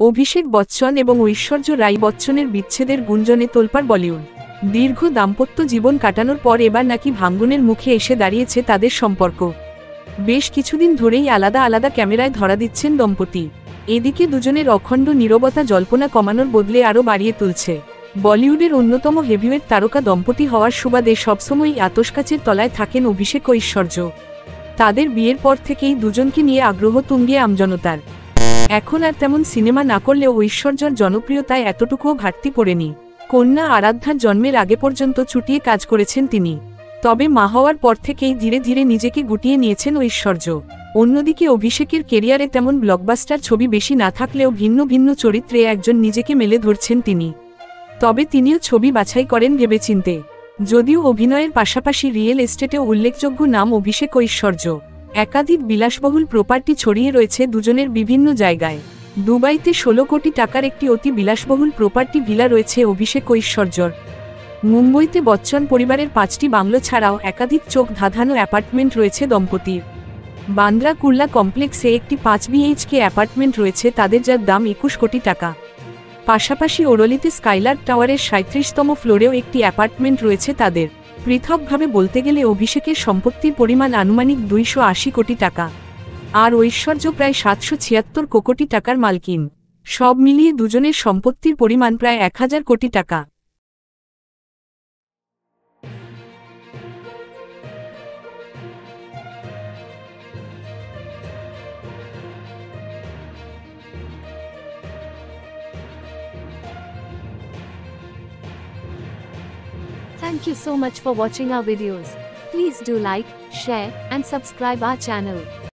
অভিষেক বচ্চন এবং ঐশ্বর্য রাই বচ্চনের বিচ্ছেদের গুঞ্জনে তোলপাড় বলিউড। দীর্ঘ দাম্পত্য জীবন কাটানোর পর এবার নাকি ভাঙ্গনের মুখে এসে দাঁড়িয়েছে তাদের সম্পর্ক। বেশ কিছুদিন ধরেই আলাদা আলাদা ক্যামেরায় ধরা দিচ্ছেন দম্পতি। এদিকে দুজনের অখণ্ড নীরবতা জল্পনা কমানোর বদলে আরও বাড়িয়ে তুলছে। বলিউডের অন্যতম হেভিওয়েট তারকা দম্পতি হওয়ার সুবাদে সবসময়ই আতশকাচের তলায় থাকেন অভিষেক ও ঐশ্বর্য। তাদের বিয়ের পর থেকেই দুজনকে নিয়ে আগ্রহ তুঙ্গে আমজনতার। এখন আর তেমন সিনেমা না করলেও ঐশ্বর্যর জনপ্রিয়তায় এতটুকুও ঘাটতি পড়েনি। কন্যা আরাধ্যার জন্মের আগে পর্যন্ত চুটিয়ে কাজ করেছেন তিনি। তবে মা হওয়ার পর থেকেই ধীরে ধীরে নিজেকে গুটিয়ে নিয়েছেন ঐশ্বর্য। অন্যদিকে অভিষেকের কেরিয়ারে তেমন ব্লকবাস্টার ছবি বেশি না থাকলেও ভিন্ন ভিন্ন চরিত্রে একজন নিজেকে মেলে ধরছেন তিনি। তবে তিনিও ছবি বাছাই করেন ভেবেচিন্তে। যদিও অভিনয়ের পাশাপাশি রিয়েল এস্টেটেও উল্লেখযোগ্য নাম অভিষেক ঐশ্বর্য। একাধিক বিলাসবহুল প্রপার্টি ছড়িয়ে রয়েছে দুজনের বিভিন্ন জায়গায়। দুবাইতে 16 কোটি টাকার একটি অতি বিলাসবহুল প্রপার্টি ভিলা রয়েছে অভিষেক ঐশ্বর্যর। মুম্বইতে বচ্চন পরিবারের 5টি বাংলো ছাড়াও একাধিক চোখ ধাঁধানো অ্যাপার্টমেন্ট রয়েছে দম্পতির। বান্দ্রা কুর্লা কমপ্লেক্সে একটি 5 BHK অ্যাপার্টমেন্ট রয়েছে তাদের, যার দাম 21 কোটি টাকা। পাশাপাশি ওরলিতে স্কাইলার্ক টাওয়ারের 37তম ফ্লোরেও একটি অ্যাপার্টমেন্ট রয়েছে তাদের। পৃথকভাবে বলতে গেলে অভিষেকের সম্পত্তির পরিমাণ আনুমানিক 280 কোটি টাকা, আর ঐশ্বর্য প্রায় 776 কোটি টাকার মালকিন। সব মিলিয়ে দুজনের সম্পত্তির পরিমাণ প্রায় 1000 কোটি টাকা। Thank you so much for watching our videos. Please do like, share, and subscribe our channel.